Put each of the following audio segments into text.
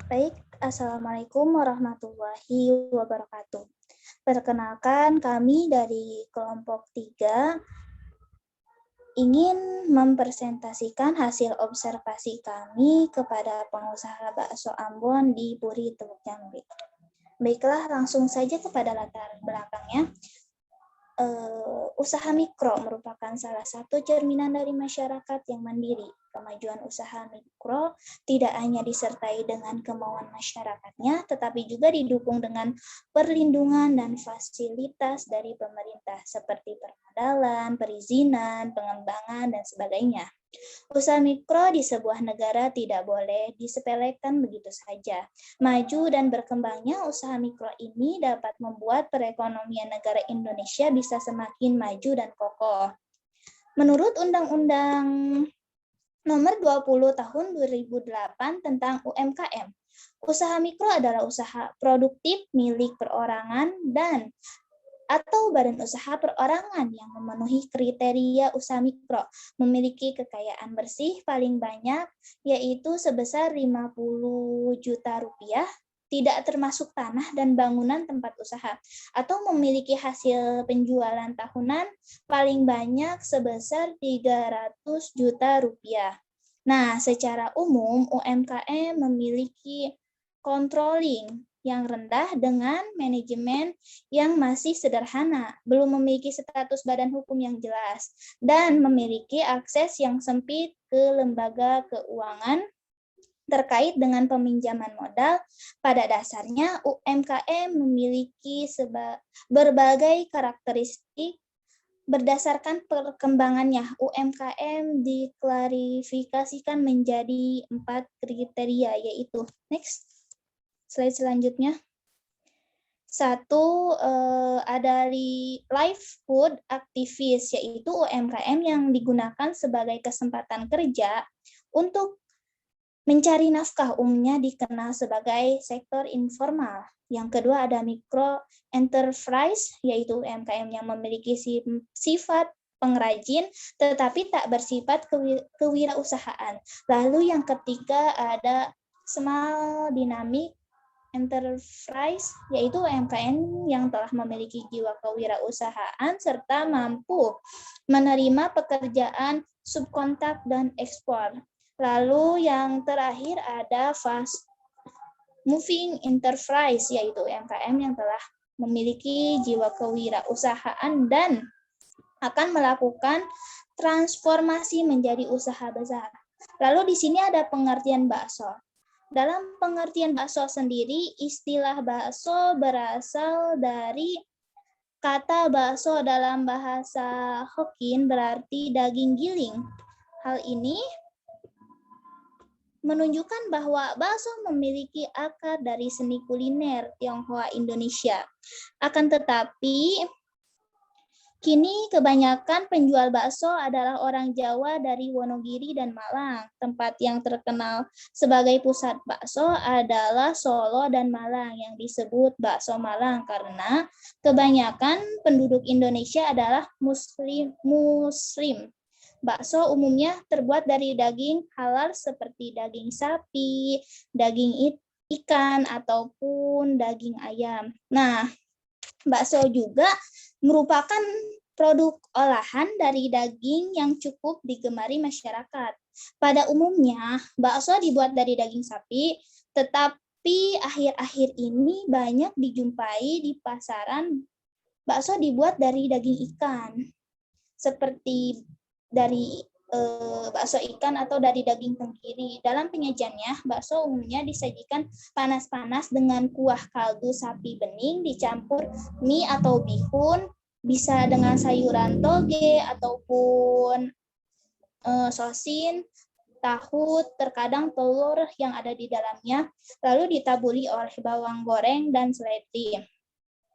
Baik, Assalamualaikum warahmatullahi wabarakatuh. Perkenalkan, kami dari kelompok 3 ingin mempresentasikan hasil observasi kami kepada pengusaha bakso Ambon di Puri Teluk Jambe. Baiklah, langsung saja kepada latar belakangnya. Usaha mikro merupakan salah satu cerminan dari masyarakat yang mandiri. Kemajuan usaha mikro tidak hanya disertai dengan kemauan masyarakatnya, tetapi juga didukung dengan perlindungan dan fasilitas dari pemerintah seperti permodalan, perizinan, pengembangan, dan sebagainya. Usaha mikro di sebuah negara tidak boleh disepelekan begitu saja. Maju dan berkembangnya usaha mikro ini dapat membuat perekonomian negara Indonesia bisa semakin maju dan kokoh. Menurut Undang-Undang Nomor 20 Tahun 2008 tentang UMKM, usaha mikro adalah usaha produktif milik perorangan dan atau badan usaha perorangan yang memenuhi kriteria usaha mikro, memiliki kekayaan bersih paling banyak yaitu sebesar 50 juta rupiah, tidak termasuk tanah dan bangunan tempat usaha, atau memiliki hasil penjualan tahunan paling banyak sebesar 300 juta rupiah. Nah, secara umum UMKM memiliki controlling yang rendah dengan manajemen yang masih sederhana, belum memiliki status badan hukum yang jelas, dan memiliki akses yang sempit ke lembaga keuangan terkait dengan peminjaman modal. Pada dasarnya, UMKM memiliki berbagai karakteristik. Berdasarkan perkembangannya, UMKM diklarifikasikan menjadi 4 kriteria, yaitu next. Slide selanjutnya. Satu, ada livelihood activist, yaitu UMKM yang digunakan sebagai kesempatan kerja untuk mencari nafkah, umumnya dikenal sebagai sektor informal. Yang kedua ada micro enterprise, yaitu UMKM yang memiliki sifat pengrajin tetapi tak bersifat kewirausahaan. Lalu yang ketiga ada small dynamic enterprise, yaitu UMKM yang telah memiliki jiwa kewirausahaan serta mampu menerima pekerjaan subkontrak dan ekspor. Lalu yang terakhir ada fast moving enterprise, yaitu UMKM yang telah memiliki jiwa kewirausahaan dan akan melakukan transformasi menjadi usaha besar. Lalu di sini ada pengertian bakso. Dalam pengertian bakso sendiri, istilah bakso berasal dari kata bakso dalam bahasa Hokkien berarti daging giling. Hal ini menunjukkan bahwa bakso memiliki akar dari seni kuliner Tionghoa Indonesia. Akan tetapi, kini kebanyakan penjual bakso adalah orang Jawa dari Wonogiri dan Malang. Tempat yang terkenal sebagai pusat bakso adalah Solo dan Malang yang disebut bakso Malang karena kebanyakan penduduk Indonesia adalah Muslim. Bakso umumnya terbuat dari daging halal seperti daging sapi, daging ikan, ataupun daging ayam. Nah, bakso juga merupakan produk olahan dari daging yang cukup digemari masyarakat. Pada umumnya, bakso dibuat dari daging sapi, tetapi akhir-akhir ini banyak dijumpai di pasaran bakso dibuat dari daging ikan, seperti dari bakso ikan atau dari daging tenggiri. Dalam penyajiannya, bakso umumnya disajikan panas-panas dengan kuah kaldu sapi bening dicampur mie atau bihun, bisa dengan sayuran toge ataupun sosin, tahu, terkadang telur yang ada di dalamnya, lalu ditaburi oleh bawang goreng dan seledri.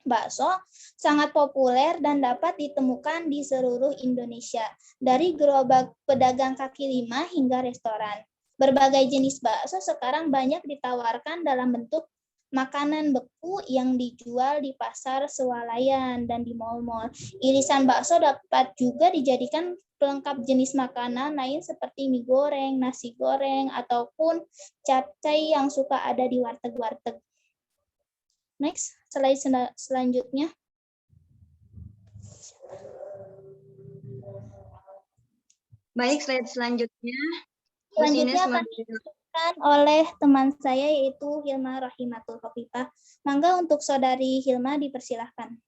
Bakso sangat populer dan dapat ditemukan di seluruh Indonesia, dari gerobak pedagang kaki lima hingga restoran. Berbagai jenis bakso sekarang banyak ditawarkan dalam bentuk makanan beku yang dijual di pasar swalayan dan di mal-mal. Irisan bakso dapat juga dijadikan pelengkap jenis makanan lain seperti mie goreng, nasi goreng, ataupun capcay yang suka ada di warteg-warteg. Next, slide selanjutnya. Baik, slide selanjutnya. Selanjutnya akan dijelaskan oleh teman saya yaitu Hilma Rahimatul Khofifah. Mangga untuk saudari Hilma dipersilahkan.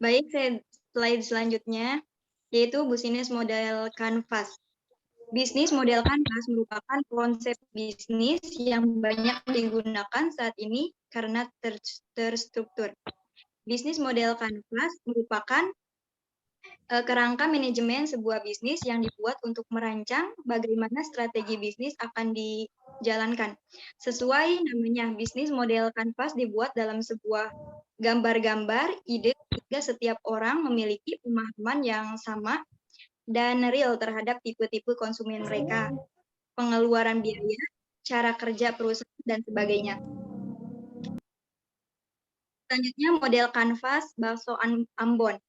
Baik, slide selanjutnya yaitu bisnis model kanvas. Bisnis model kanvas merupakan konsep bisnis yang banyak digunakan saat ini karena terstruktur. Bisnis model kanvas merupakan kerangka manajemen sebuah bisnis yang dibuat untuk merancang bagaimana strategi bisnis akan dijalankan. Sesuai namanya, bisnis model kanvas dibuat dalam sebuah gambar-gambar, ide, sehingga setiap orang memiliki pemahaman yang sama dan real terhadap tipe-tipe konsumen mereka, pengeluaran biaya, cara kerja perusahaan, dan sebagainya. Selanjutnya, model kanvas bakso Ambon.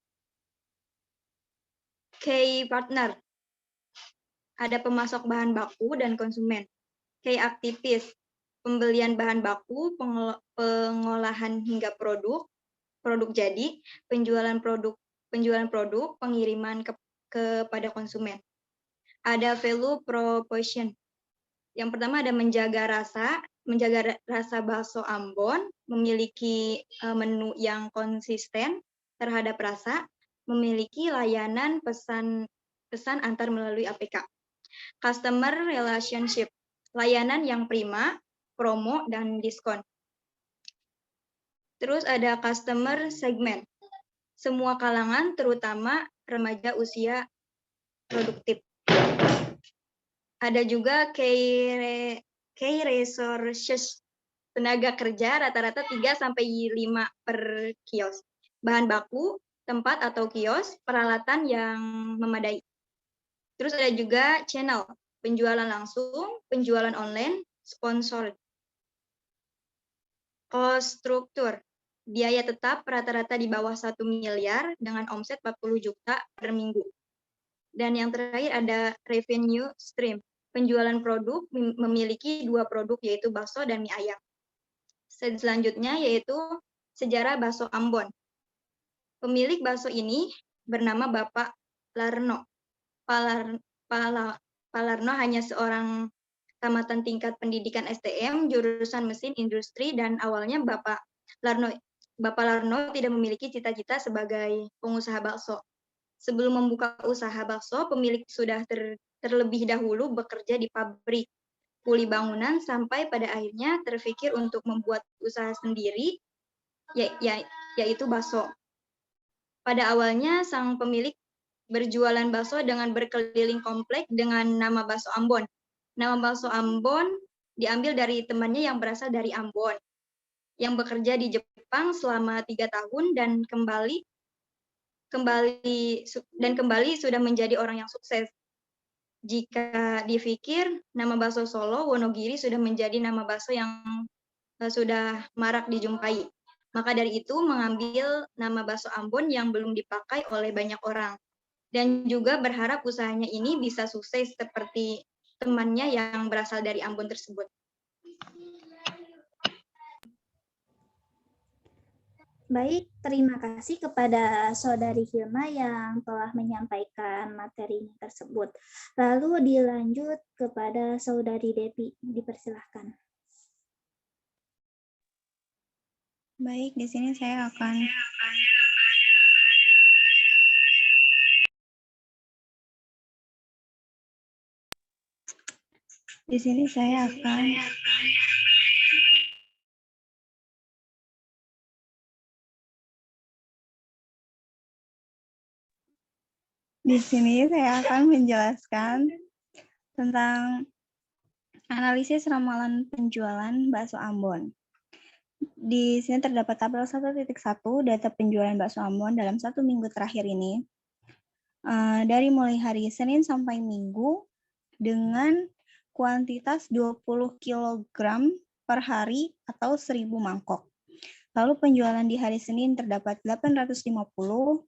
Key partner, ada pemasok bahan baku dan konsumen. Key aktivis, pembelian bahan baku, pengolahan hingga produk jadi, penjualan produk, pengiriman kepada konsumen. Ada value proposition. Yang pertama ada menjaga rasa bakso Ambon, memiliki menu yang konsisten terhadap rasa, memiliki layanan pesan antar melalui APK. Customer relationship, layanan yang prima, promo, dan diskon. Terus ada customer segment, semua kalangan terutama remaja usia produktif. Ada juga key resources, tenaga kerja rata-rata 3-5 per kios. Bahan baku, tempat atau kios, peralatan yang memadai. Terus ada juga channel, penjualan langsung, penjualan online, sponsor. Cost struktur, biaya tetap rata-rata di bawah 1 miliar dengan omset 40 juta per minggu. Dan yang terakhir ada revenue stream, penjualan produk, memiliki 2 produk yaitu bakso dan mie ayam. Selanjutnya yaitu sejarah bakso Ambon. Pemilik bakso ini bernama Bapak Larno. Larno hanya seorang tamatan tingkat pendidikan STM, jurusan mesin industri, dan awalnya Bapak Larno tidak memiliki cita-cita sebagai pengusaha bakso. Sebelum membuka usaha bakso, pemilik sudah terlebih dahulu bekerja di pabrik kuli bangunan sampai pada akhirnya terpikir untuk membuat usaha sendiri, yaitu bakso. Pada awalnya, sang pemilik berjualan bakso dengan berkeliling komplek dengan nama bakso Ambon. Nama bakso Ambon diambil dari temannya yang berasal dari Ambon, yang bekerja di Jepang selama 3 tahun dan kembali sudah menjadi orang yang sukses. Jika dipikir, nama bakso Solo, Wonogiri sudah menjadi nama bakso yang sudah marak dijumpai. Maka dari itu mengambil nama bakso Ambon yang belum dipakai oleh banyak orang. Dan juga berharap usahanya ini bisa sukses seperti temannya yang berasal dari Ambon tersebut. Baik, terima kasih kepada Saudari Hilma yang telah menyampaikan materi tersebut. Lalu dilanjut kepada Saudari Devi, dipersilahkan. Baik, di sini saya akan menjelaskan tentang analisis ramalan penjualan bakso Ambon. Di sini terdapat tabel 1.1 data penjualan bakso Ambon dalam 1 minggu terakhir ini. Dari mulai hari Senin sampai Minggu dengan kuantitas 20 kg per hari atau 1.000 mangkok. Lalu penjualan di hari Senin terdapat 850,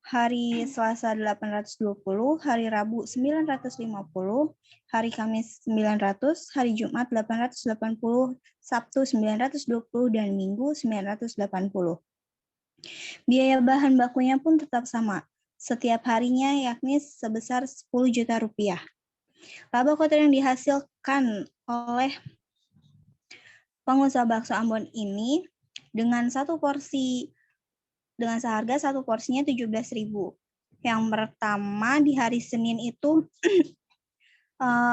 hari Selasa 820, hari Rabu 950, hari Kamis 900, hari Jumat 880, Sabtu 920, dan Minggu 980. Biaya bahan bakunya pun tetap sama, setiap harinya yakni sebesar 10 juta rupiah. Laba kotor yang dihasilkan oleh pengusaha bakso Ambon ini dengan seharga satu porsinya 17.000. Yang pertama di hari Senin itu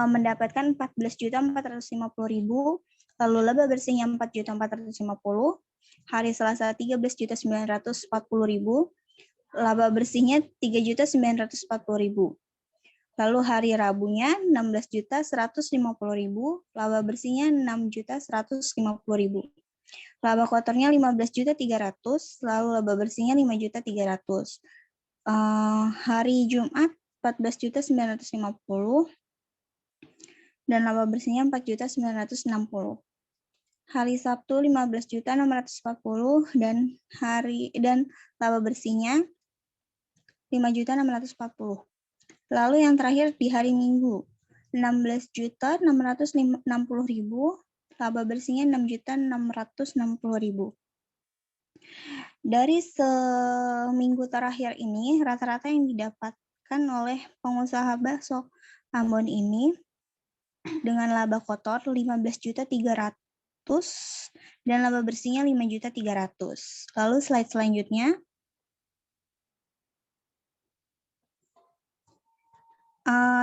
mendapatkan 14.450.000, lalu laba bersihnya 4.450.000, hari Selasa 13.940.000, laba bersihnya 3.940.000. Lalu hari Rabunya 16.150.000, laba bersihnya 6.150.000. Laba kotornya 15.300.000, lalu laba bersihnya 5.300.000. Hari Jumat 14.950.000 dan laba bersihnya 4.960.000. Hari Sabtu 15.640.000 dan laba bersihnya 5.640.000. Lalu yang terakhir di hari Minggu 16.660.000, laba bersihnya 6.660.000. Dari seminggu terakhir ini, rata-rata yang didapatkan oleh pengusaha bakso Ambon ini dengan laba kotor 15.300.000 dan laba bersihnya 5.300.000. Lalu slide selanjutnya.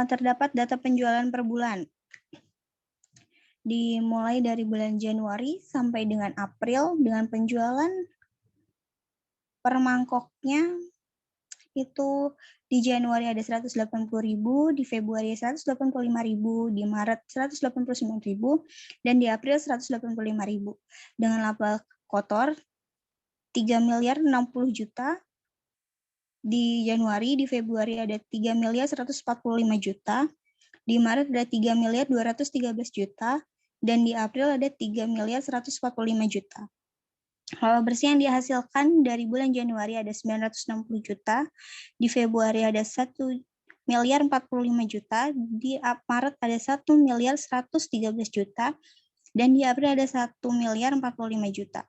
Terdapat data penjualan per bulan. Dimulai dari bulan Januari sampai dengan April dengan penjualan per mangkoknya itu di Januari ada 180.000, di Februari 185.000, di Maret 189.000, dan di April 185.000. Dengan laba kotor 3.060.000.000 di Januari, di Februari ada 3.145.000.000, di Maret ada 3.213.000.000, dan di April ada 3.145.000.000. Laba bersih yang dihasilkan dari bulan Januari ada 960.000.000, di Februari ada 1.045.000.000, di Maret ada 1.113.000.000, dan di April ada 1.045.000.000.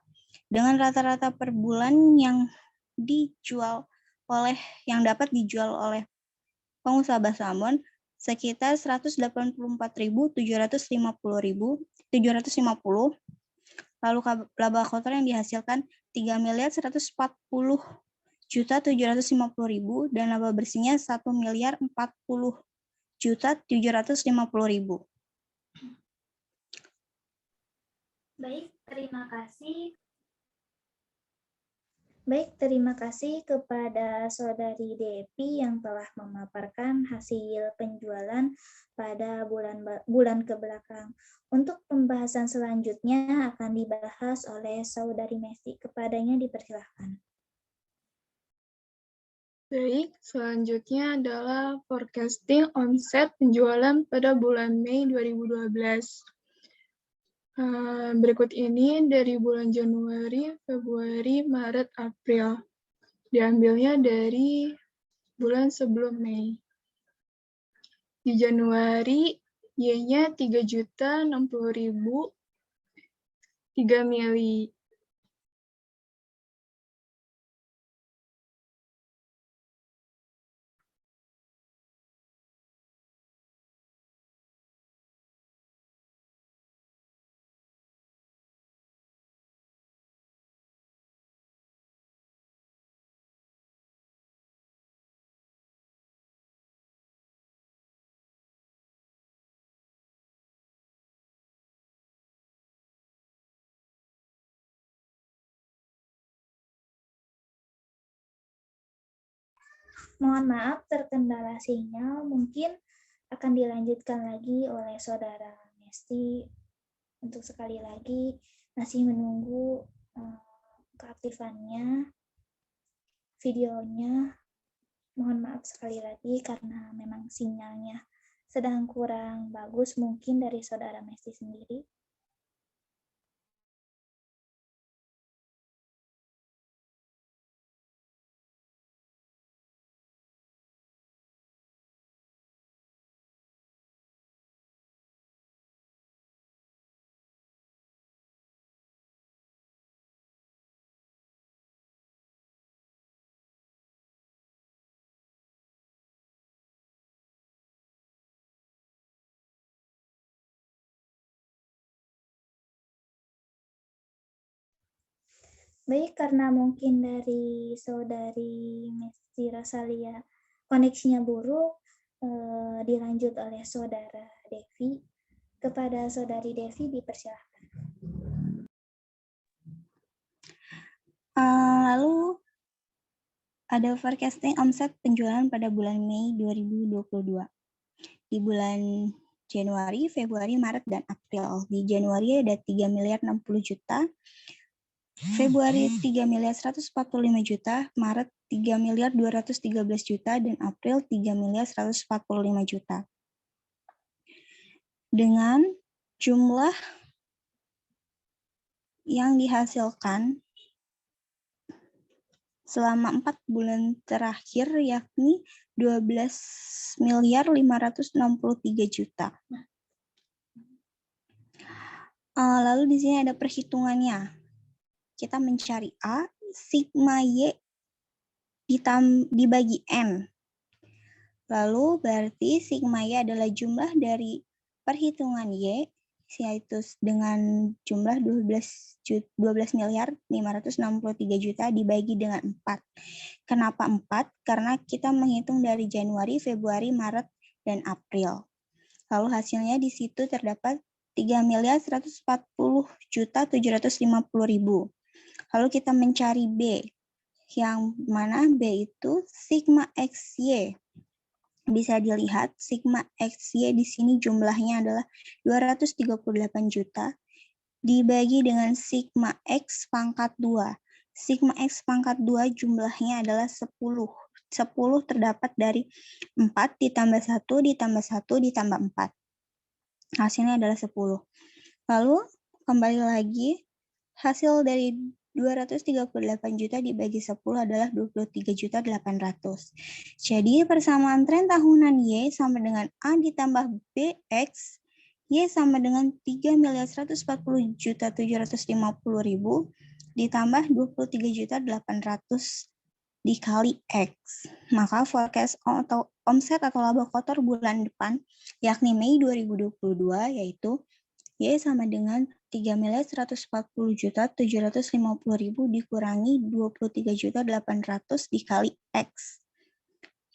Dengan rata-rata per bulan yang dapat dijual oleh pengusaha bakso Ambon sekitar 184.750.000, lalu laba kotor yang dihasilkan 3.140.750.000 dan laba bersihnya 1.040.750.000. Baik, terima kasih kepada Saudari Devi yang telah memaparkan hasil penjualan pada bulan kebelakang. Untuk pembahasan selanjutnya akan dibahas oleh Saudari Mesty. Kepadanya dipersilakan. Baik, selanjutnya adalah forecasting omset penjualan pada bulan Mei 2012. Berikut ini dari bulan Januari, Februari, Maret, April. Diambilnya dari bulan sebelum Mei. Di Januari, Y-nya 3.060.000, 3 mili. Mohon maaf terkendala sinyal, mungkin akan dilanjutkan lagi oleh Saudara Mesty. Untuk sekali lagi masih menunggu keaktifannya videonya. Mohon maaf sekali lagi karena memang sinyalnya sedang kurang bagus mungkin dari Saudara Mesty sendiri. Baik, karena mungkin dari saudari Messi Rosalia koneksinya buruk, dilanjut oleh saudara Devi. Kepada saudari Devi dipersilahkan. Lalu ada forecasting omset penjualan pada bulan Mei 2022. Di bulan Januari, Februari, Maret, dan April. Di Januari ada 3 miliar 60 juta, Februari 3 miliar 145 juta, Maret 3 miliar 213 juta, dan April 3 miliar 145 juta. Dengan jumlah yang dihasilkan selama 4 bulan terakhir yakni 12 miliar 563 juta. Lalu di sini ada perhitungannya. Kita mencari A, sigma Y dibagi N. Lalu berarti sigma Y adalah jumlah dari perhitungan Y, yaitu dengan jumlah 12 miliar 563 juta dibagi dengan 4. Kenapa 4? Karena kita menghitung dari Januari, Februari, Maret, dan April. Lalu hasilnya di situ terdapat 3 miliar 140 juta 750 ribu. Lalu kita mencari B, yang mana B itu sigma XY. Bisa dilihat sigma XY di sini jumlahnya adalah 238 juta dibagi dengan sigma X pangkat 2. Sigma X pangkat 2 jumlahnya adalah 10. 10 terdapat dari 4 ditambah 1 ditambah 1 ditambah 4. Hasilnya adalah 10. Lalu kembali lagi hasil dari 238 juta dibagi 10 adalah 23 juta 800. Jadi persamaan tren tahunan Y sama dengan A ditambah BX, Y sama dengan 3 miliar 140 juta 750 ribu ditambah 23 juta 800 dikali X. Maka forecast atau omset atau laba kotor bulan depan yakni Mei 2022 yaitu Y sama dengan 3 miliar 140 juta 750 ribu dikurangi 23 juta 800 dikali X.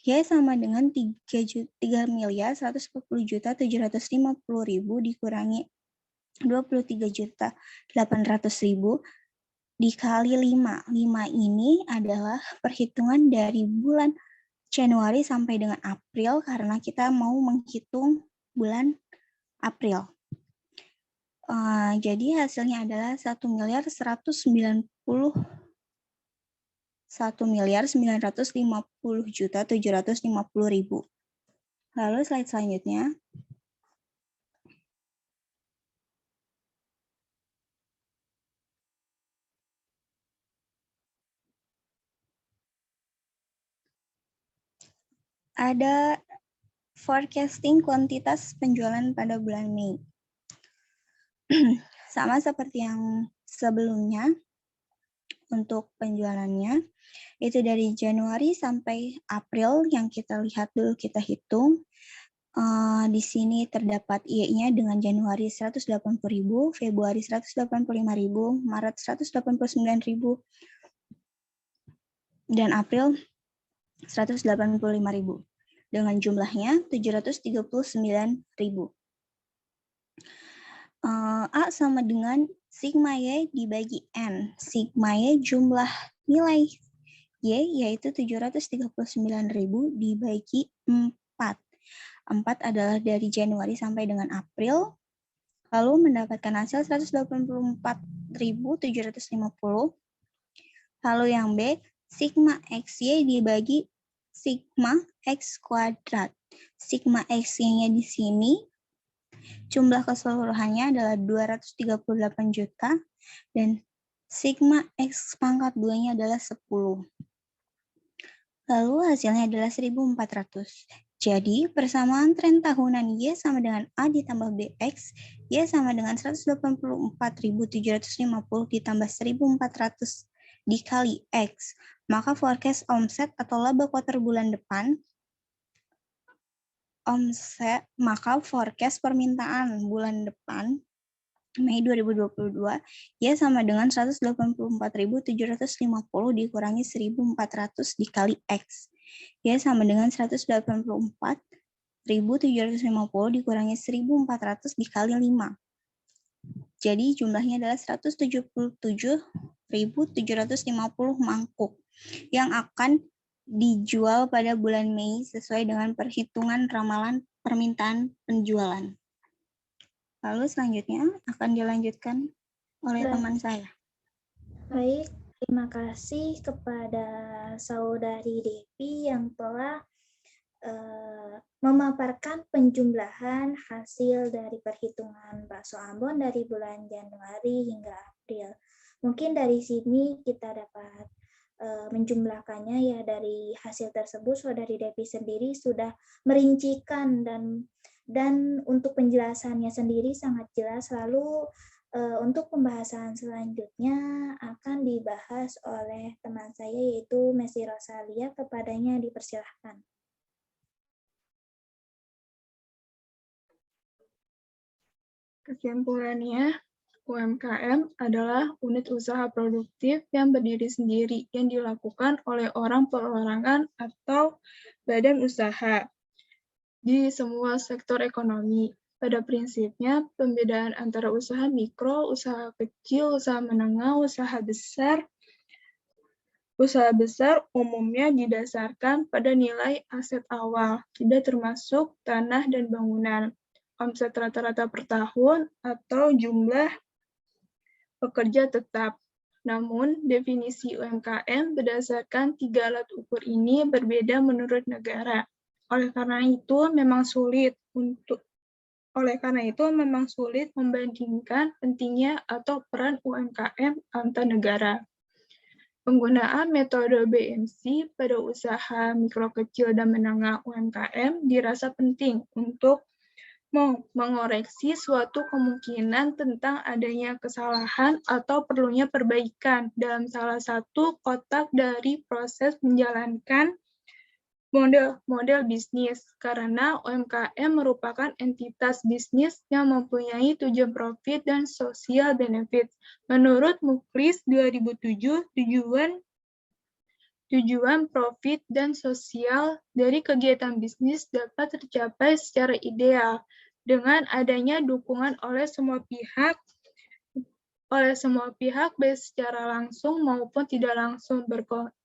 Y sama dengan 3 miliar 140 juta 750 ribu dikurangi 23 juta 800 ribu dikali 5. 5 ini adalah perhitungan dari bulan Januari sampai dengan April karena kita mau menghitung bulan April. Jadi hasilnya adalah 1 miliar 950 juta 750 ribu. Lalu slide selanjutnya. Ada forecasting kuantitas penjualan pada bulan Mei. Sama seperti yang sebelumnya untuk penjualannya, itu dari Januari sampai April yang kita lihat dulu, kita hitung. Di sini terdapat Y-nya dengan Januari 180.000, Februari 185.000, Maret 189.000, dan April 185.000 dengan jumlahnya 739.000. A sama dengan sigma Y dibagi N. Sigma Y jumlah nilai Y yaitu 739.000 dibagi 4. 4 adalah dari Januari sampai dengan April. Lalu mendapatkan hasil 184.750. Lalu yang B, sigma XY dibagi sigma X kuadrat. Sigma XY-nya di sini jumlah keseluruhannya adalah 238 juta dan sigma X pangkat 2-nya adalah 10. Lalu hasilnya adalah 1.400. Jadi persamaan tren tahunan Y sama dengan A ditambah BX, Y sama dengan 184.750 ditambah 1.400 dikali X. Maka forecast omset atau laba kuartal bulan depan, maka forecast permintaan bulan depan Mei 2022, ya sama dengan 184.750 dikurangi 1.400 dikali X. Ya sama dengan 184.750 dikurangi 1.400 dikali 5. Jadi jumlahnya adalah 177.750 mangkuk yang akan dijual pada bulan Mei sesuai dengan perhitungan ramalan permintaan penjualan. Lalu selanjutnya akan dilanjutkan oleh teman saya. Baik, terima kasih kepada Saudari Devi yang telah memaparkan penjumlahan hasil dari perhitungan bakso Ambon dari bulan Januari hingga April. Mungkin dari sini kita dapat menjumlahkannya ya. Dari hasil tersebut Saudari Devi sendiri sudah merincikan dan untuk penjelasannya sendiri sangat jelas. Lalu untuk pembahasan selanjutnya akan dibahas oleh teman saya yaitu Messi Rosalia. Kepadanya dipersilahkan. Kesimpulannya, UMKM adalah unit usaha produktif yang berdiri sendiri yang dilakukan oleh orang perorangan atau badan usaha di semua sektor ekonomi. Pada prinsipnya, pembedaan antara usaha mikro, usaha kecil, usaha menengah, usaha besar umumnya didasarkan pada nilai aset awal, tidak termasuk tanah dan bangunan, omset rata-rata per tahun, atau jumlah pekerja tetap. Namun, definisi UMKM berdasarkan 3 alat ukur ini berbeda menurut negara. Oleh karena itu, memang sulit membandingkan pentingnya atau peran UMKM antar negara. Penggunaan metode BMC pada usaha mikro kecil dan menengah UMKM dirasa penting untuk mengoreksi suatu kemungkinan tentang adanya kesalahan atau perlunya perbaikan dalam salah satu kotak dari proses menjalankan model bisnis, karena UMKM merupakan entitas bisnis yang mempunyai tujuan profit dan social benefit. Menurut Muklis 2007, tujuan profit dan sosial dari kegiatan bisnis dapat tercapai secara ideal dengan adanya dukungan oleh semua pihak baik secara langsung maupun tidak langsung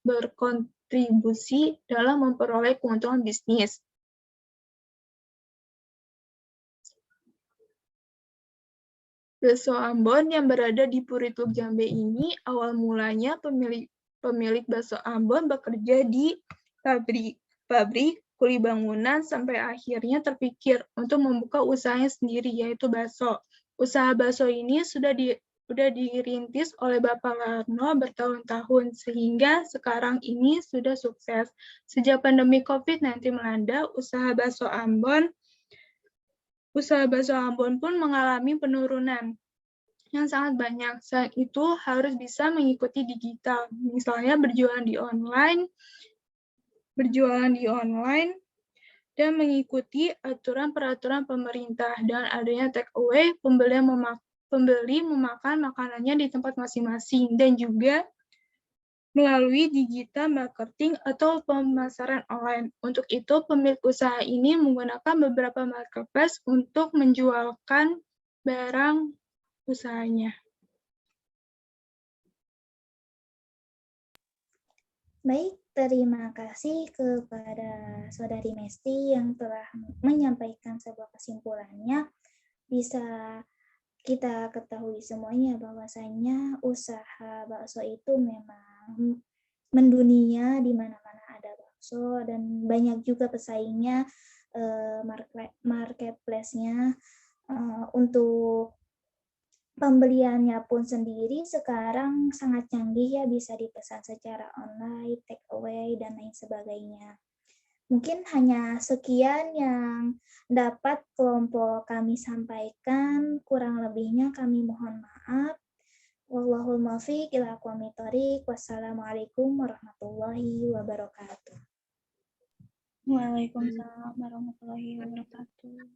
berkontribusi dalam memperoleh keuntungan bisnis. Bakso Ambon yang berada di Puritluk Jambe ini awal mulanya pemilik bakso Ambon bekerja di pabrik kuli bangunan sampai akhirnya terpikir untuk membuka usahanya sendiri, yaitu bakso. Usaha bakso ini sudah dirintis oleh Bapak Larno bertahun-tahun, sehingga sekarang ini sudah sukses. Sejak pandemi COVID-19 melanda, usaha bakso Ambon pun mengalami penurunan yang sangat banyak. Selain itu, harus bisa mengikuti digital, misalnya berjualan di online, dan mengikuti aturan-peraturan pemerintah. Dan adanya take away, pembeli memakan makanannya di tempat masing-masing, dan juga melalui digital marketing atau pemasaran online. Untuk itu, pemilik usaha ini menggunakan beberapa marketplace untuk menjualkan barang usahanya. Baik, terima kasih kepada Saudari Mesti yang telah menyampaikan sebuah kesimpulannya. Bisa kita ketahui semuanya bahwasanya usaha bakso itu memang mendunia, di mana-mana ada bakso dan banyak juga pesaingnya, marketplace-nya. Untuk pembeliannya pun sendiri sekarang sangat canggih ya, bisa dipesan secara online, take away, dan lain sebagainya. Mungkin hanya sekian yang dapat kelompok kami sampaikan, kurang lebihnya kami mohon maaf. Wallahul muwaffiq ila aqwamit thoriq. Wassalamualaikum warahmatullahi wabarakatuh. Waalaikumsalam warahmatullahi wabarakatuh.